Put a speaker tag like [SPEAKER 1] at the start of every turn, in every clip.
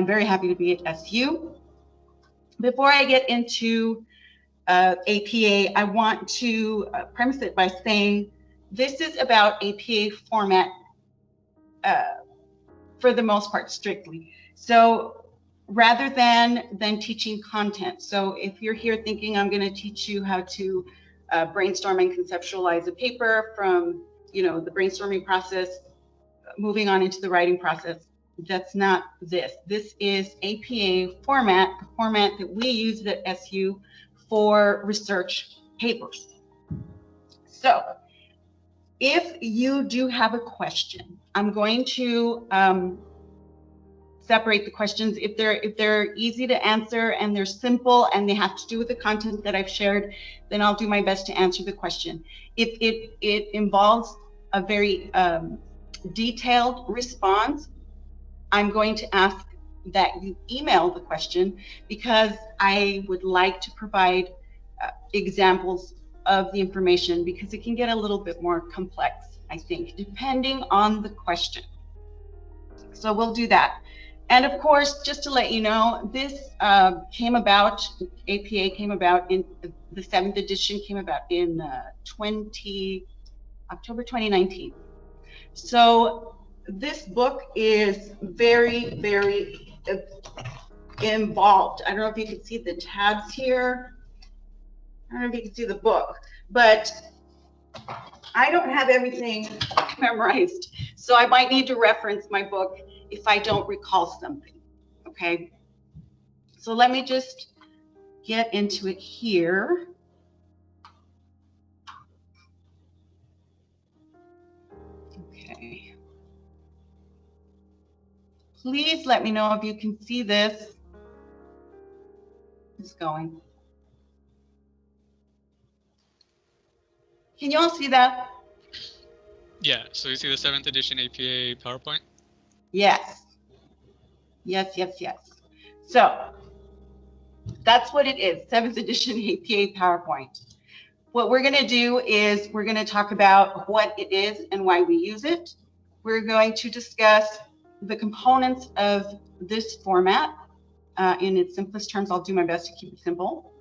[SPEAKER 1] I'm very happy to be at SU. Before I get into APA, I want to premise it by saying this is about APA format for the most part, strictly. So rather than teaching content. So if you're here thinking I'm going to teach you how to brainstorm and conceptualize a paper from, the brainstorming process, moving on into the writing process, that's not this. This is APA format, the format that we use at SU for research papers. So if you do have a question, I'm going to separate the questions. If they're easy to answer and they're simple and they have to do with the content that I've shared, then I'll do my best to answer the question. If it involves a very detailed response, I'm going to ask that you email the question, because I would like to provide examples of the information, because it can get a little bit more complex, I think, depending on the question. So we'll do that. And of course, just to let you know, this APA came about in the 7th edition, came about in October 2019. So this book is very, very involved. I don't know if you can see the tabs here. I don't know if you can see the book, but I don't have everything memorized. So I might need to reference my book if I don't recall something, okay? So let me just get into it here. Okay. Please let me know if you can see this. It's going. Can you all see that?
[SPEAKER 2] Yeah, so you see the 7th edition APA PowerPoint?
[SPEAKER 1] Yes. Yes, yes, yes. So that's what it is, 7th edition APA PowerPoint. What we're going to do is we're going to talk about what it is and why we use it. We're going to discuss the components of this format in its simplest terms. I'll do my best to keep it simple.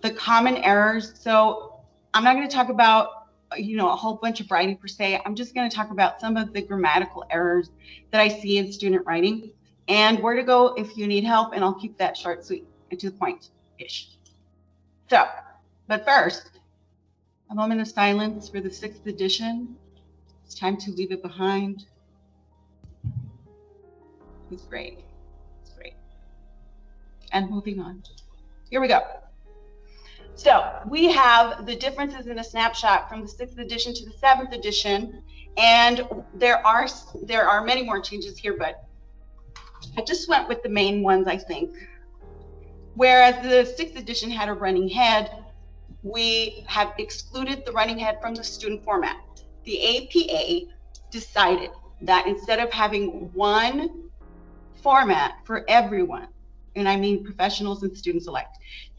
[SPEAKER 1] The common errors. So I'm not going to talk about a whole bunch of writing per se. I'm just going to talk about some of the grammatical errors that I see in student writing, and where to go if you need help, and I'll keep that short, sweet, and to the point-ish. So, but first, a moment of silence for the 6th edition. It's time to leave it behind. It's great. It's great. And moving on. Here we go. So we have the differences in a snapshot from the 6th edition to the 7th edition. And there are many more changes here, but I just went with the main ones, I think. Whereas the 6th edition had a running head, we have excluded the running head from the student format. The APA decided that instead of having one format for everyone, and I mean professionals and students alike,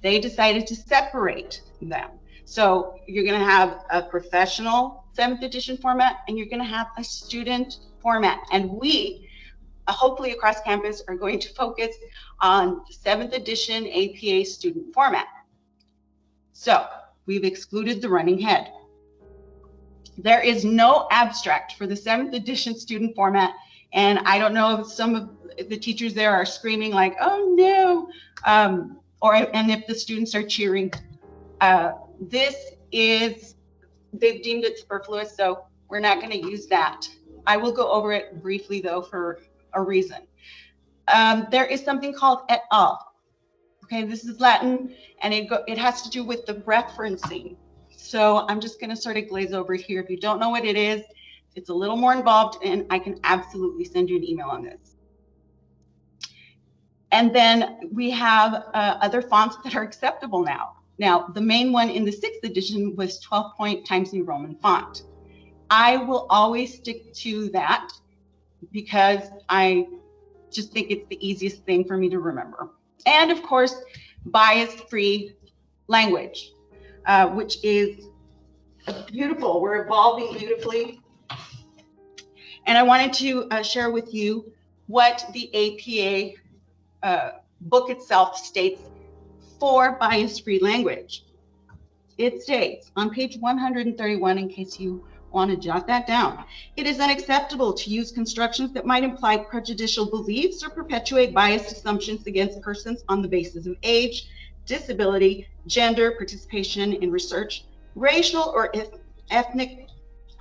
[SPEAKER 1] they decided to separate them. So you're going to have a professional 7th edition format, and you're going to have a student format. And we, hopefully across campus, are going to focus on the 7th edition APA student format. So we've excluded the running head. There is no abstract for the 7th edition student format, and I don't know if some of the teachers there are screaming like, oh no, and if the students are cheering. They've deemed it superfluous, so we're not going to use that. I will go over it briefly though for a reason. There is something called et al. Okay, this is Latin, and it has to do with the referencing. So I'm just going to sort of glaze over it here. If you don't know what it is, it's a little more involved, and I can absolutely send you an email on this. And then we have other fonts that are acceptable now. Now, the main one in the 6th edition was 12-point Times New Roman font. I will always stick to that because I just think it's the easiest thing for me to remember. And of course, bias-free language, which is beautiful. We're evolving beautifully. And I wanted to share with you what the APA book itself states for bias-free language. It states on page 131, in case you want to jot that down, it is unacceptable to use constructions that might imply prejudicial beliefs or perpetuate biased assumptions against persons on the basis of age, disability, gender, participation in research, racial or ethnic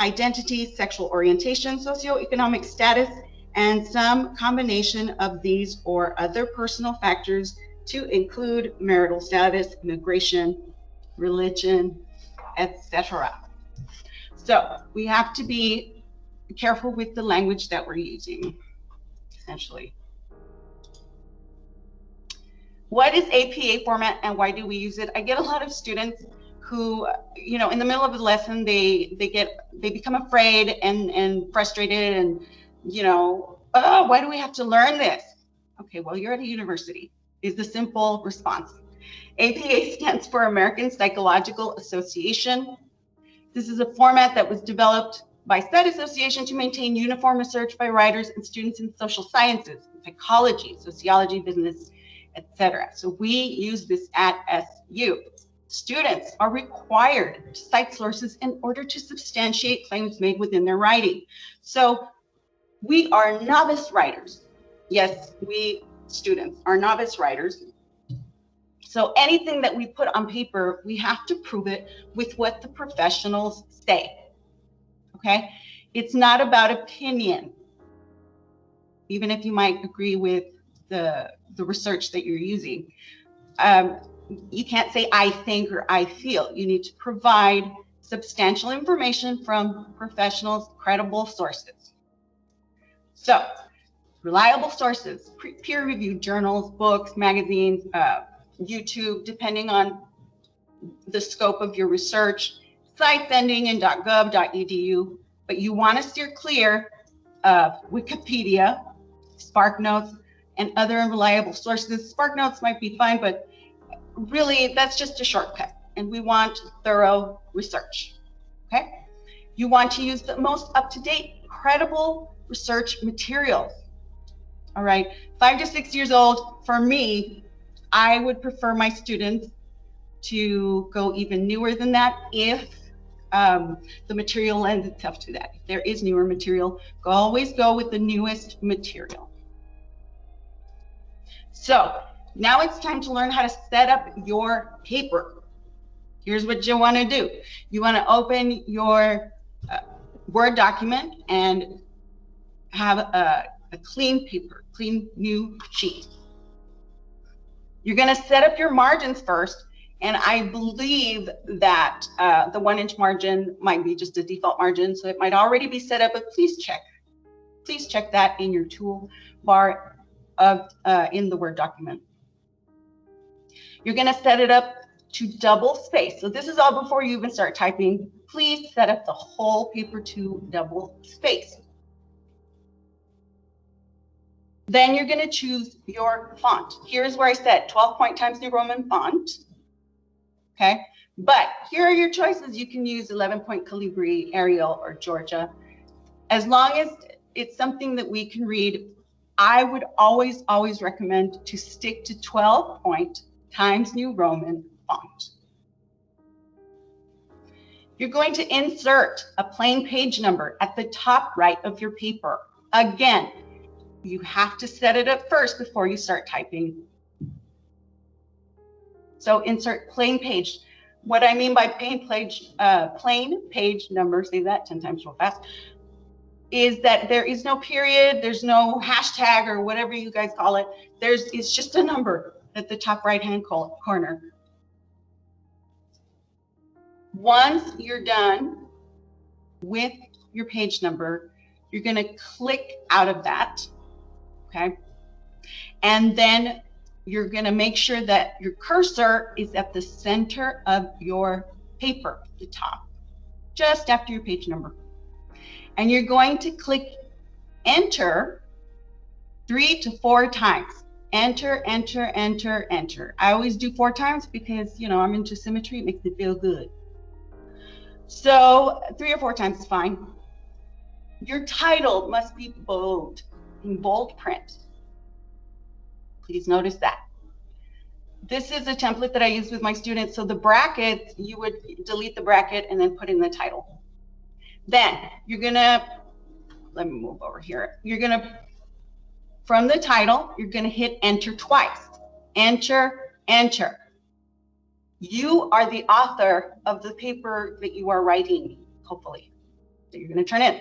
[SPEAKER 1] identity, sexual orientation, socioeconomic status, and some combination of these or other personal factors to include marital status, immigration, religion, etc. So we have to be careful with the language that we're using, essentially. What is APA format and why do we use it? I get a lot of students who, you know, in the middle of the lesson, they become afraid and frustrated and, you know, oh, why do we have to learn this? Okay, well, you're at a university, is the simple response. APA stands for American Psychological Association. This is a format that was developed by said association to maintain uniform research by writers and students in social sciences, psychology, sociology, business, etc. So we use this at SU. Students are required to cite sources in order to substantiate claims made within their writing. So we are novice writers. Yes, we students are novice writers. So anything that we put on paper, we have to prove it with what the professionals say, okay? It's not about opinion, even if you might agree with the research that you're using. You can't say I think or I feel. You need to provide substantial information from professionals, credible sources. So, reliable sources, peer-reviewed journals, books, magazines, YouTube, depending on the scope of your research, sites ending in .gov.edu, but you want to steer clear of Wikipedia, SparkNotes, and other reliable sources. SparkNotes might be fine, but really that's just a shortcut, and we want thorough research, okay? You want to use the most up-to-date, credible research materials, all right? 5 to 6 years old, for me, I would prefer my students to go even newer than that if the material lends itself to that. If there is newer material, always go with the newest material. So now it's time to learn how to set up your paper. Here's what you want to do. You want to open your Word document and have a clean paper, clean new sheet. You're going to set up your margins first. And I believe that the 1-inch margin might be just a default margin, so it might already be set up, but please check. Please check that in your toolbar in the Word document. You're going to set it up to double space. So this is all before you even start typing. Please set up the whole paper to double space. Then you're going to choose your font. Here's where I said 12-point Times New Roman font. Okay, but here are your choices. You can use 11-point Calibri, Arial, or Georgia. As long as it's something that we can read, I would always recommend to stick to 12-point Times New Roman font. You're going to insert a plain page number at the top right of your paper. Again, you have to set it up first before you start typing. So insert plain page. What I mean by plain page number, say that 10 times real fast, is that there is no period, there's no hashtag or whatever you guys call it. It's just a number at the top right-hand corner. Once you're done with your page number, you're going to click out of that, okay? And then you're going to make sure that your cursor is at the center of your paper, the top, just after your page number. And you're going to click enter 3 to 4 times. Enter, enter, enter, enter. I always do 4 times because, you know, I'm into symmetry. It makes me feel good. So 3 or 4 times is fine. Your title must be bold, in bold print. Please notice that. This is a template that I use with my students. So the brackets, you would delete the bracket and then put in the title. Then you're gonna, let me move over here. You're gonna, from the title, you're gonna hit enter twice. Enter, enter. You are the author of the paper that you are writing, hopefully, that you're gonna turn in.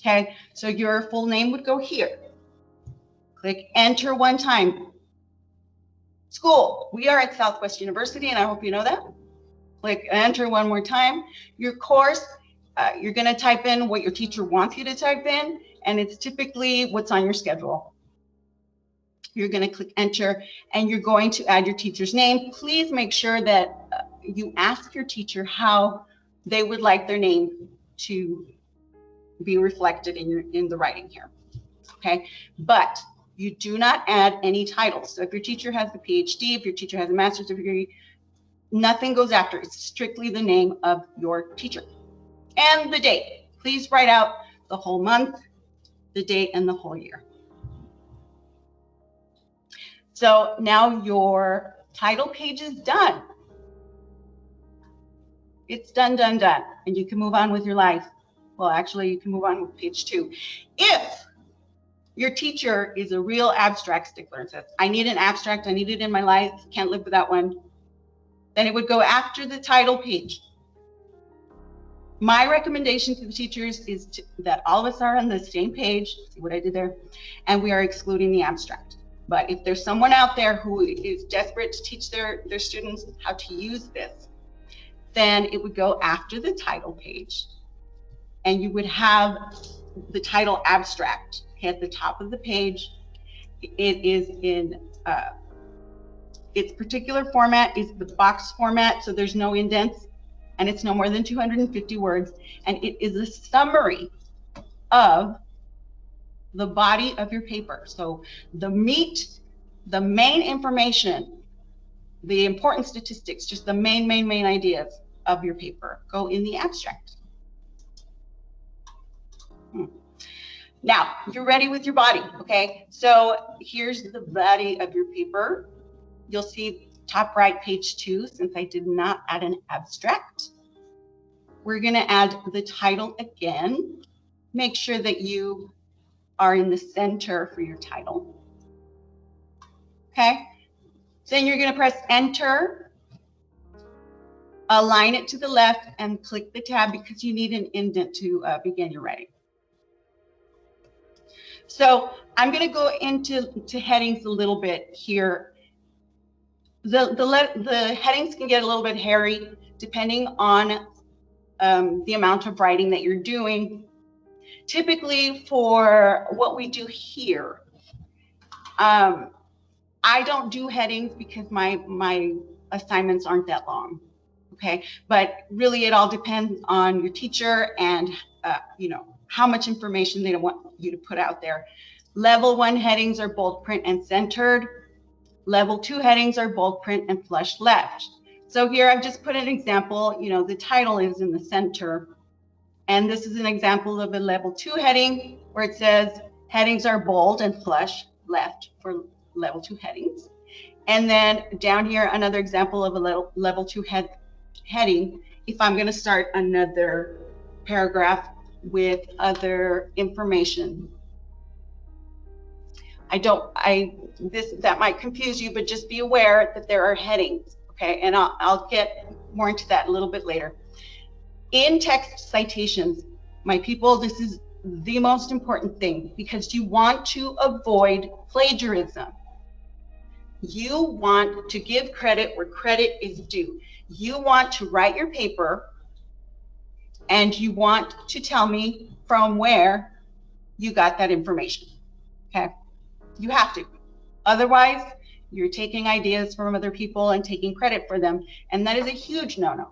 [SPEAKER 1] Okay, so your full name would go here. Click enter one time. School, we are at Southwest University, and I hope you know that. Click enter one more time. Your course, you're gonna type in what your teacher wants you to type in, and it's typically what's on your schedule. You're gonna click enter, and you're going to add your teacher's name. Please make sure that you ask your teacher how they would like their name to be reflected in the writing here, okay? But you do not add any titles. So if your teacher has a PhD, if your teacher has a master's degree, nothing goes after. It's strictly the name of your teacher. And the date. Please write out the whole month, the date, and the whole year. So now your title page is done. It's done, done, done. And you can move on with your life. Well, actually, you can move on with page 2. If your teacher is a real abstract stickler and says, I need an abstract, I need it in my life, can't live without one, then it would go after the title page. My recommendation to the teachers is that all of us are on the same page, see what I did there, and we are excluding the abstract. But if there's someone out there who is desperate to teach their students how to use this, then it would go after the title page, and you would have the title abstract at the top of the page. It is in its particular format is the box format, so there's no indents, and it's no more than 250 words, and it is a summary of the body of your paper. So the meat, the main information, the important statistics, just the main ideas of your paper go in the abstract. Now, you're ready with your body, okay? So here's the body of your paper. You'll see top right, page 2, since I did not add an abstract. We're gonna add the title again. Make sure that you are in the center for your title, okay? Then you're gonna press enter, align it to the left, and click the tab because you need an indent to begin your writing. So I'm going to go into headings a little bit here. The headings can get a little bit hairy depending on the amount of writing that you're doing. Typically for what we do here, I don't do headings because my assignments aren't that long, okay? But really it all depends on your teacher and you know, how much information they want you to put out there. Level 1 headings are bold print and centered. Level 2 headings are bold print and flush left. So here I've just put an example, you know, the title is in the center. And this is an example of a level 2 heading where it says headings are bold and flush left for level 2 headings. And then down here, another example of a level 2 heading, if I'm going to start another paragraph with other information. That might confuse you, but just be aware that there are headings, okay? And I'll get more into that a little bit later. In text citations, my people, this is the most important thing because you want to avoid plagiarism. You want to give credit where credit is due. You want to write your paper and you want to tell me from where you got that information, okay? You have to. Otherwise, you're taking ideas from other people and taking credit for them, and that is a huge no-no.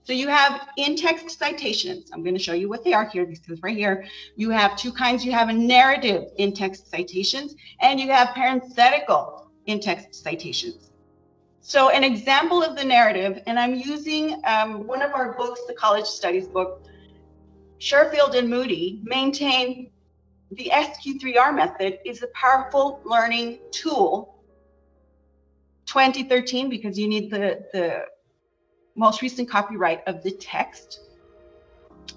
[SPEAKER 1] So you have in-text citations. I'm going to show you what they are here. This is right here. You have 2 kinds. You have a narrative in-text citations, and you have parenthetical in-text citations. So an example of the narrative, and I'm using one of our books, the college studies book. Sherfield and Moody maintain the SQ3R method is a powerful learning tool. 2013, because you need the most recent copyright of the text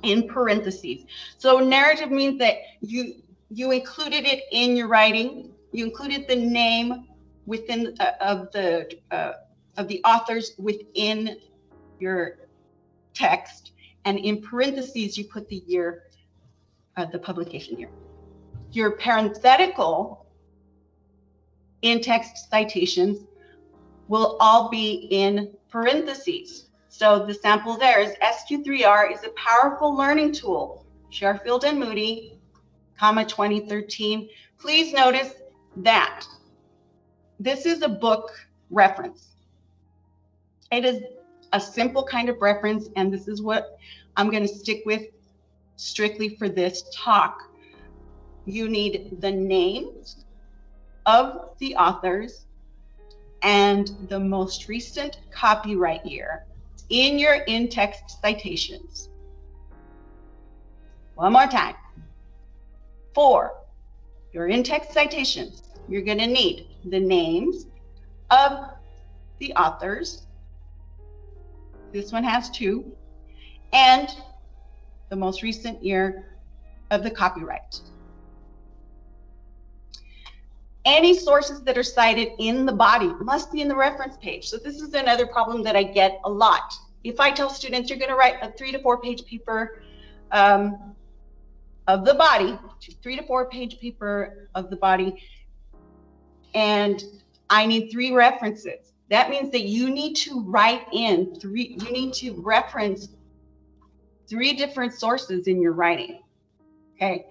[SPEAKER 1] in parentheses. So narrative means that you included it in your writing. You included the name within of the authors within your text, and in parentheses you put the year, the publication year. Your parenthetical in-text citations will all be in parentheses. So the sample there is SQ3R is a powerful learning tool. Sherfield and Moody, comma 2013. Please notice that this is a book reference. It is a simple kind of reference, and this is what I'm going to stick with strictly for this talk. You need the names of the authors and the most recent copyright year in your in-text citations. One more time. For your in-text citations, you're going to need the names of the authors. This one has 2, and the most recent year of the copyright. Any sources that are cited in the body must be in the reference page. So this is another problem that I get a lot. If I tell students you're going to write a 3 to 4 page paper of the body, 3 to 4 page paper of the body, and I need 3 references, that means that you need to write in 3, you need to reference 3 different sources in your writing, okay?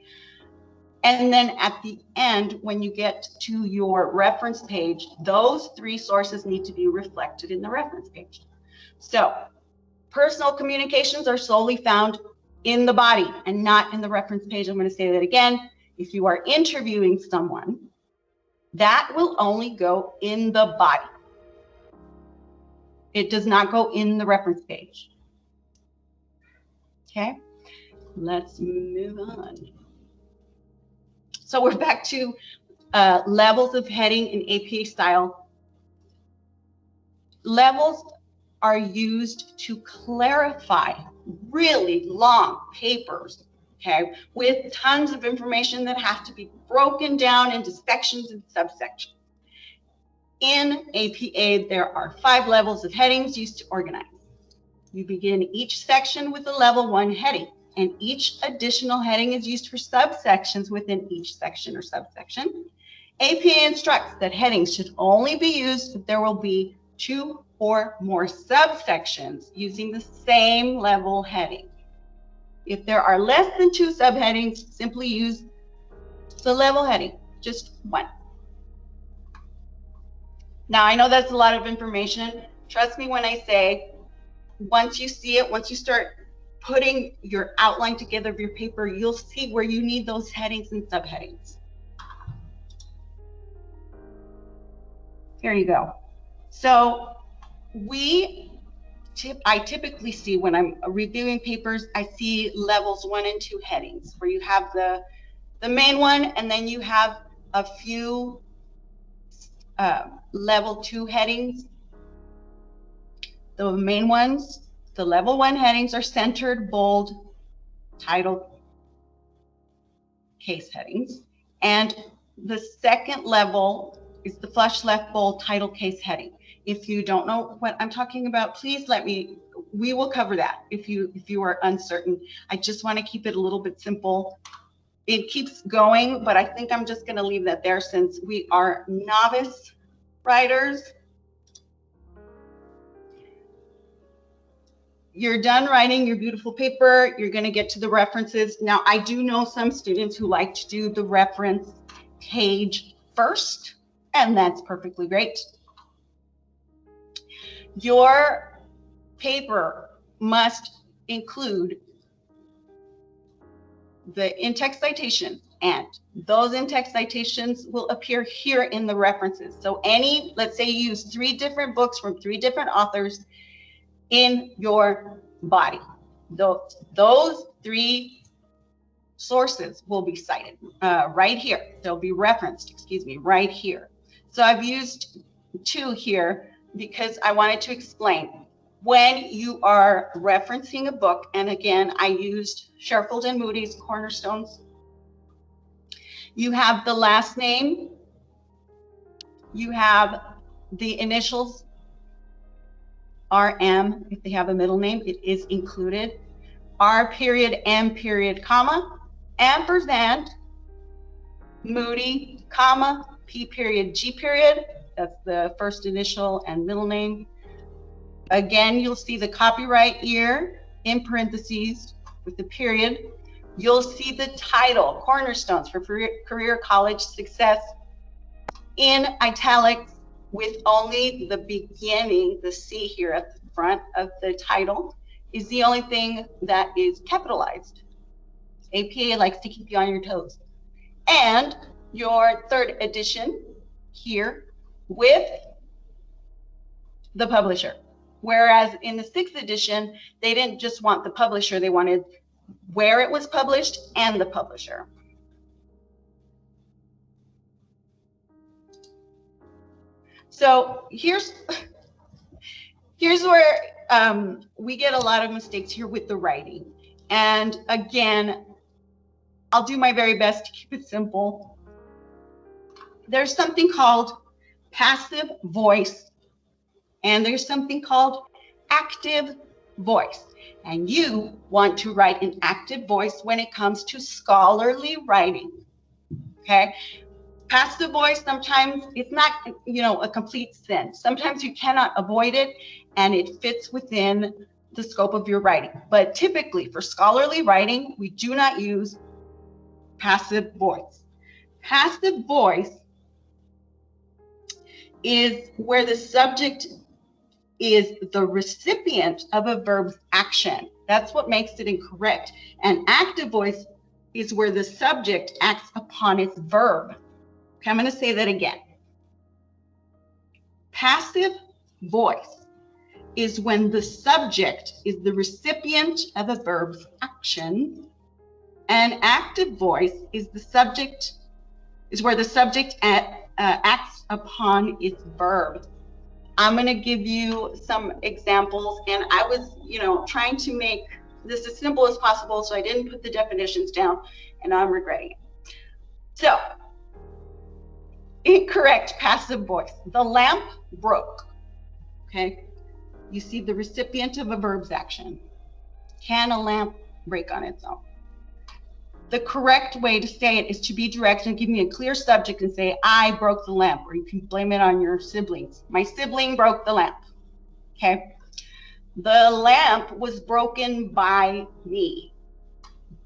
[SPEAKER 1] And then at the end, when you get to your reference page, those 3 sources need to be reflected in the reference page. So personal communications are solely found in the body and not in the reference page. I'm going to say that again. If you are interviewing someone, that will only go in the body. It does not go in the reference page. Okay, let's move on. So we're back to levels of heading in APA style. Levels are used to clarify really long papers, okay, with tons of information that have to be broken down into sections and subsections. In APA, there are 5 levels of headings used to organize. You begin each section with a level 1 heading, and each additional heading is used for subsections within each section or subsection. APA instructs that headings should only be used if there will be 2 or more subsections using the same level heading. If there are less than 2 subheadings, simply use the level heading, just 1. Now, I know that's a lot of information. Trust me when I say, once you see it, once you start putting your outline together of your paper, you'll see where you need those headings and subheadings. Here you go. So I typically see when I'm reviewing papers, I see levels 1 and 2 headings, where you have the main one, and then you have a few level 2 headings. The main ones, the level 1 headings, are centered, bold, titled, case headings. And the second level is the flush left bold title case heading. If you don't know what I'm talking about, please let me, we will cover that if you are uncertain. I just want to keep it a little bit simple. It keeps going, but I think I'm just going to leave that there since we are novice writers. You're done writing your beautiful paper. You're going to get to the references. Now, I do know some students who like to do the reference page first, and that's perfectly great. Your paper must include the in-text citation, and those in-text citations will appear here in the references. So let's say you use 3 different books from 3 different authors in your body. Those 3 sources will be cited right here. They'll be referenced, right here. So I've used 2 here because I wanted to explain when you are referencing a book, and again, I used Sherfield and Moody's Cornerstones. You have the last name, you have the initials, RM, if they have a middle name, it is included. R period, M period, comma, ampersand, Moody, comma, P period, G period, that's the first initial and middle name. Again, you'll see the copyright year in parentheses with the period. You'll see the title, Cornerstones for Career College Success, in italics with only the beginning, the C here at the front of the title is the only thing that is capitalized. APA likes to keep you on your toes. And your 3rd edition here with the publisher. Whereas in the 6th edition, they didn't just want the publisher, they wanted where it was published and the publisher. So here's where we get a lot of mistakes here with the writing. And again, I'll do my very best to keep it simple. There's something called passive voice, and there's something called active voice. And you want to write an active voice when it comes to scholarly writing, okay? Passive voice, sometimes it's not, a complete sin. Sometimes you cannot avoid it, and it fits within the scope of your writing. But typically, for scholarly writing, we do not use passive voice. Passive voice is where the subject is the recipient of a verb's action. That's what makes it incorrect. And active voice is where the subject acts upon its verb. Okay, I'm going to say that again. Passive voice is when the subject is the recipient of a verb's action, and active voice is where the subject acts upon its verb. I'm going to give you some examples, and I was, trying to make this as simple as possible, so I didn't put the definitions down, and I'm regretting it. So, incorrect passive voice. The lamp broke. Okay, you see the recipient of a verb's action. Can a lamp break on its own? The correct way to say it is to be direct and give me a clear subject and say, I broke the lamp, or you can blame it on your siblings. My sibling broke the lamp. Okay, the lamp was broken by me.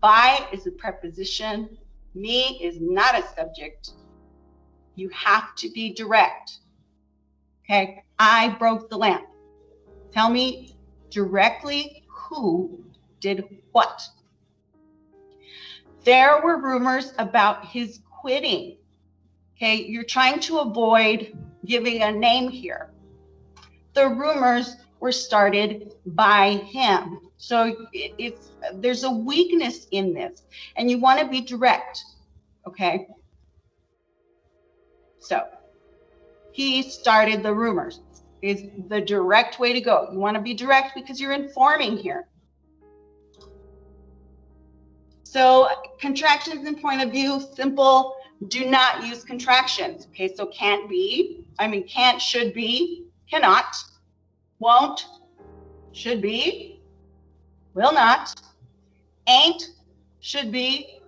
[SPEAKER 1] By is a preposition. Me is not a subject. You have to be direct. Okay, I broke the lamp. Tell me directly who did what. There were rumors about his quitting. Okay, you're trying to avoid giving a name here. The rumors were started by him. So there's a weakness in this, and you want to be direct. Okay, so he started the rumors is the direct way to go. You want to be direct because you're informing here. So contractions in point of view, simple, do not use contractions. Okay, so can't, should be, cannot, won't, should be, will not, ain't, should be,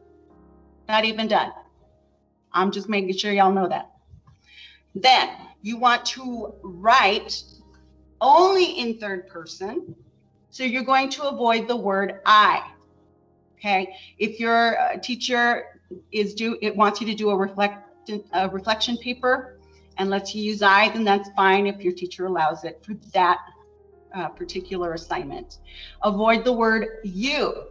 [SPEAKER 1] not even done. I'm just making sure y'all know that. Then you want to write only in 3rd person. So you're going to avoid the word I. Okay, if your teacher wants you to do a reflection paper and lets you use I, then that's fine if your teacher allows it for that particular assignment. Avoid the word you.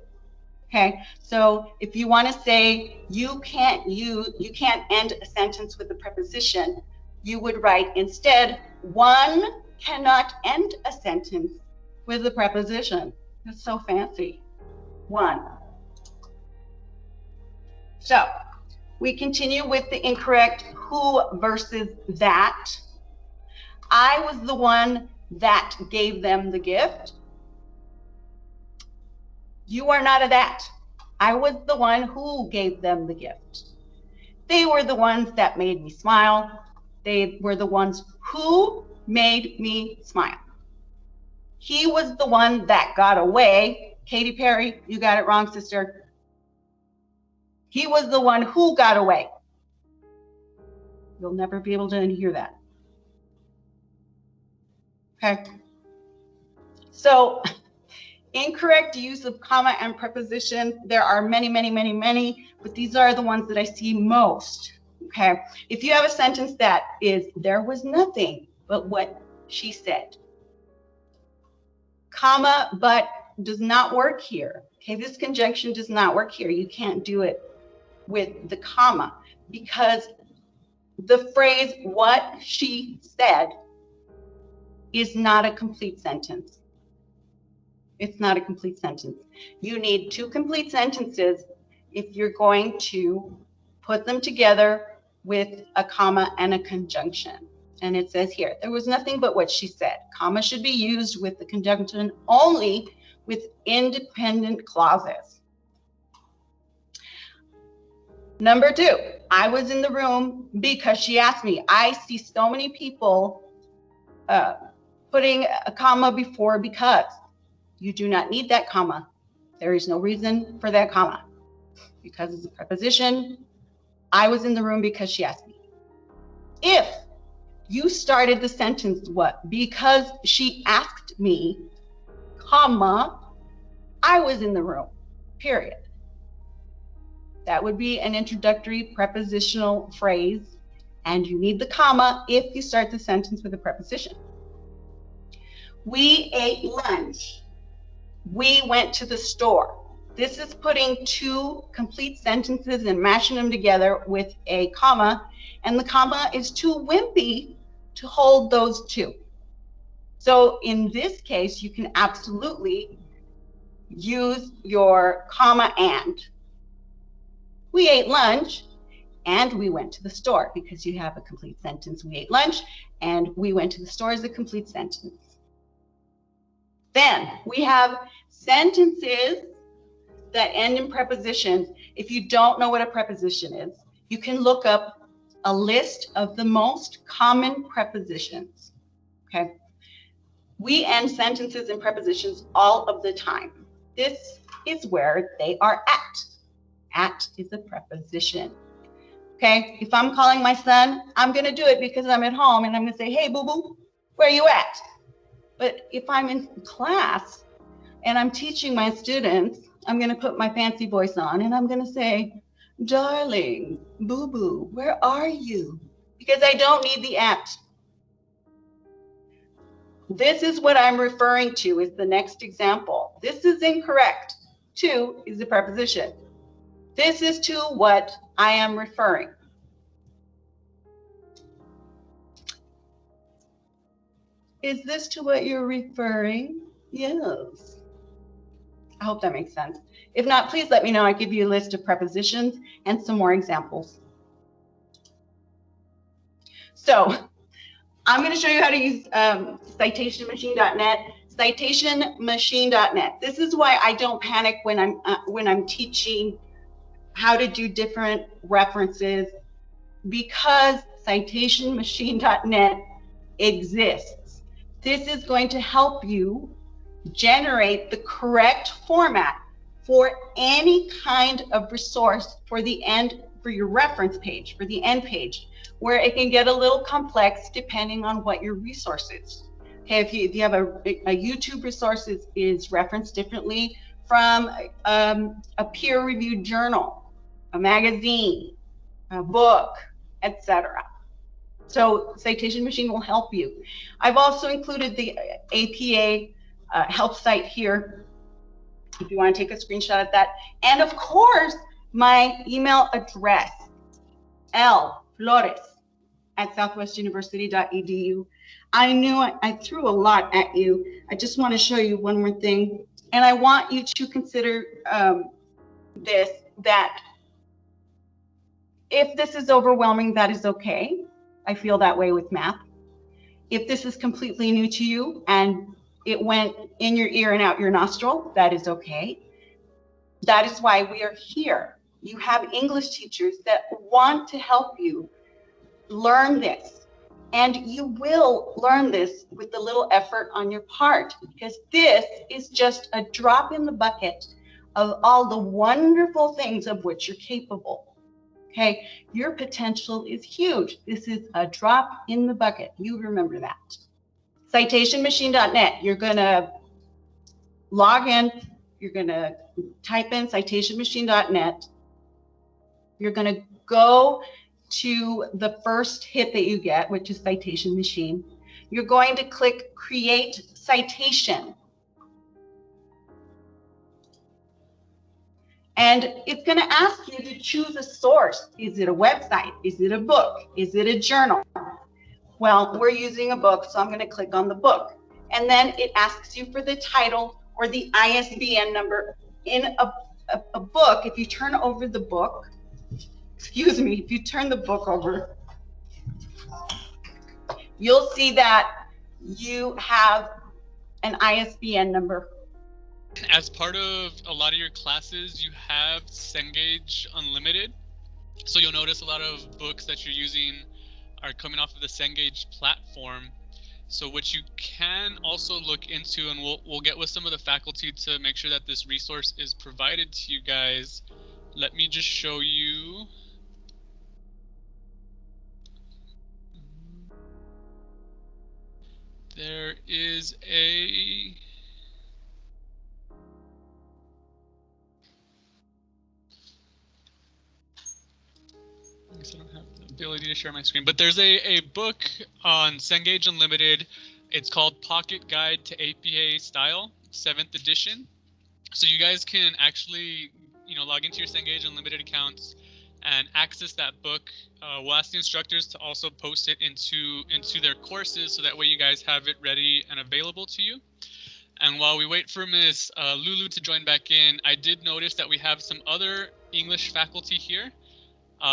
[SPEAKER 1] Okay, so if you want to say you can't end a sentence with a preposition, you would write instead, one cannot end a sentence with a preposition. That's so fancy. One. So we continue with the incorrect who versus that. I was the one that gave them the gift. You are not a that. I was the one who gave them the gift. They were the ones that made me smile. They were the ones who made me smile. He was the one that got away. Katy Perry, you got it wrong, sister. He was the one who got away. You'll never be able to hear that. Okay. So incorrect use of comma and preposition. There are many, many, many, many, but these are the ones that I see most. Okay. If you have a sentence that is, there was nothing but what she said. Comma, but does not work here. Okay. This conjunction does not work here. You can't do it with the comma because the phrase what she said is not a complete sentence. It's not a complete sentence. You need two complete sentences if you're going to put them together with a comma and a conjunction. And it says here, there was nothing but what she said. Comma should be used with the conjunction only with independent clauses. Number two, I was in the room because she asked me. I see so many people putting a comma before because. You do not need that comma. There is no reason for that comma because it's a preposition. I was in the room because she asked me. If you started the sentence, what? Because she asked me, comma, I was in the room, period. That would be an introductory prepositional phrase, and you need the comma if you start the sentence with a preposition. We ate lunch. We went to the store. This is putting two complete sentences and mashing them together with a comma, and the comma is too wimpy to hold those two. So in this case, you can absolutely use your comma and. We ate lunch and we went to the store because you have a complete sentence. We ate lunch and we went to the store is a complete sentence. Then we have sentences that end in prepositions. If you don't know what a preposition is, you can look up a list of the most common prepositions. Okay. We end sentences in prepositions all of the time. This is where they are at. At is a preposition. Okay. If I'm calling my son, I'm going to do it because I'm at home and I'm going to say, hey, boo-boo, where are you at? But if I'm in class and I'm teaching my students, I'm going to put my fancy voice on and I'm going to say, darling, boo-boo, where are you? Because I don't need the at. This is what I'm referring to is the next example. This is incorrect. To is the preposition. This is to what I am referring. Is this to what you're referring? Yes. I hope that makes sense. If not, please let me know. I give you a list of prepositions and some more examples. So I'm going to show you how to use citationmachine.net. Citationmachine.net. This is why I don't panic when I'm teaching how to do different references, because citationmachine.net exists. This is going to help you generate the correct format for any kind of resource for your reference page, for the end page, where it can get a little complex depending on what your resource is. Okay, if you have a YouTube resource is referenced differently from a peer-reviewed journal, a magazine, a book, etc. So Citation Machine will help you. I've also included the APA help site here if you want to take a screenshot of that. And of course, my email address, lflores@southwestuniversity.edu. I knew I threw a lot at you. I just want to show you one more thing. And I want you to consider this, that If this is overwhelming, that is okay. I feel that way with math. If this is completely new to you and it went in your ear and out your nostril, that is okay. That is why we are here. You have English teachers that want to help you learn this. And you will learn this with a little effort on your part, because this is just a drop in the bucket of all the wonderful things of which you're capable. Okay, your potential is huge. This is a drop in the bucket. You remember that. Citationmachine.net. You're going to log in. You're going to type in citationmachine.net. You're going to go to the first hit that you get, which is Citation Machine. You're going to click Create Citation. And it's going to ask you to choose a source. Is it a website? Is it a book? Is it a journal? Well, we're using a book, so I'm going to click on the book. And then it asks you for the title or the ISBN number. In a book, if you turn over the book, excuse me, if you turn the book over, you'll see that you have an ISBN number.
[SPEAKER 2] As part of a lot of your classes, you have Cengage Unlimited. So you'll notice a lot of books that you're using are coming off of the Cengage platform. So what you can also look into, and we'll get with some of the faculty to make sure that this resource is provided to you guys. Let me just show you. There is a I guess I don't have the ability to share my screen, but there's a book on Cengage Unlimited. It's called Pocket Guide to APA Style, 7th edition. So you guys can actually, log into your Cengage Unlimited accounts and access that book. We'll ask the instructors to also post it into their courses, so that way you guys have it ready and available to you. And while we wait for Miss Lulu to join back in, I did notice that we have some other English faculty here.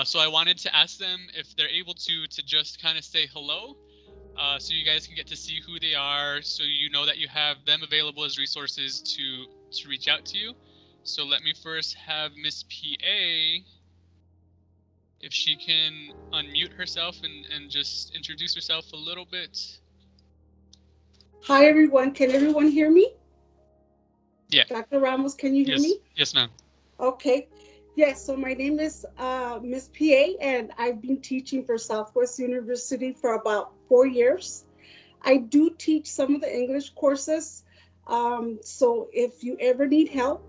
[SPEAKER 2] So I wanted to ask them if they're able to just kind of say hello, so you guys can get to see who they are, so you know that you have them available as resources to reach out to you. So let me first have Miss PA, if she can unmute herself and just introduce herself a little bit.
[SPEAKER 3] Hi, everyone. Can everyone hear me?
[SPEAKER 2] Yeah.
[SPEAKER 3] Dr. Ramos, can you hear
[SPEAKER 2] Yes.
[SPEAKER 3] me?
[SPEAKER 2] Yes, ma'am.
[SPEAKER 3] Okay. Yes, so my name is Miss PA, and I've been teaching for Southwest University for about 4 years. I do teach some of the English courses. So if you ever need help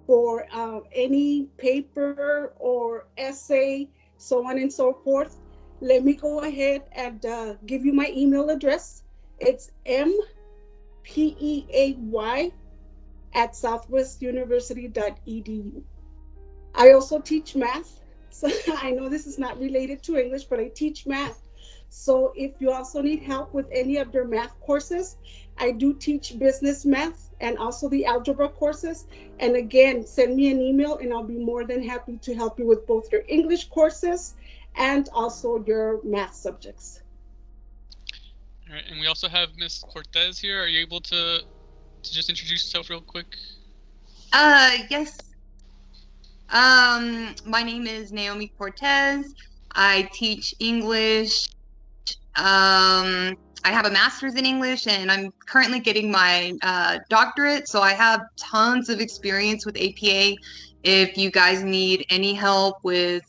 [SPEAKER 3] for any paper or essay, so on and so forth, let me go ahead and give you my email address. It's mpeay@southwestuniversity.edu. I also teach math. So I know this is not related to English, but I teach math. So if you also need help with any of your math courses, I do teach business math and also the algebra courses. And again, send me an email and I'll be more than happy to help you with both your English courses and also your math subjects.
[SPEAKER 2] All right, and we also have Miss Cortez here. Are you able to just introduce yourself real quick?
[SPEAKER 4] Yes. My name is Naomi Cortez. I teach English. I have a master's in English and I'm currently getting my doctorate. So I have tons of experience with APA. If you guys need any help with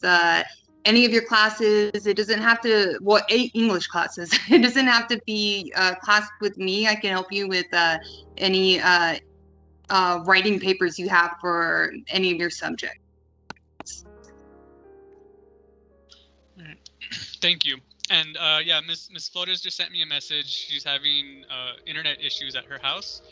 [SPEAKER 4] any of your classes, it doesn't have to, well, English classes, it doesn't have to be class with me. I can help you with any writing papers you have for any of your subjects.
[SPEAKER 2] All right. Thank you. And yeah, Miss Flores just sent me a message. She's having internet issues at her house,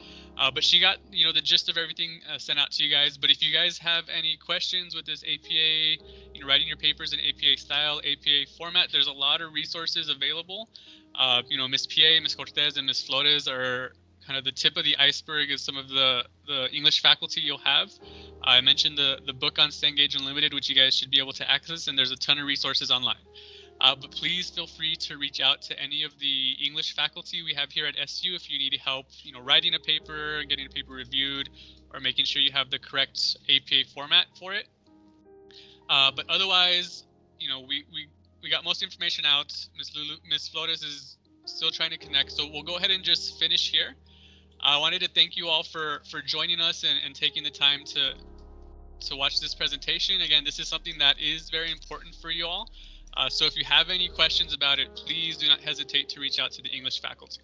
[SPEAKER 2] but she got the gist of everything sent out to you guys. But if you guys have any questions with this APA, writing your papers in APA style, APA format, there's a lot of resources available. Miss PA, Miss Cortez, and Miss Flores are kind of the tip of the iceberg is some of the English faculty you'll have. I mentioned the book on Cengage Unlimited, which you guys should be able to access, and there's a ton of resources online. But please feel free to reach out to any of the English faculty we have here at SU if you need help, writing a paper, getting a paper reviewed, or making sure you have the correct APA format for it. But otherwise, we got most information out. Miss Flores is still trying to connect, so we'll go ahead and just finish here. I wanted to thank you all for joining us and taking the time to watch this presentation. Again, this is something that is very important for you all. So if you have any questions about it, please do not hesitate to reach out to the English faculty.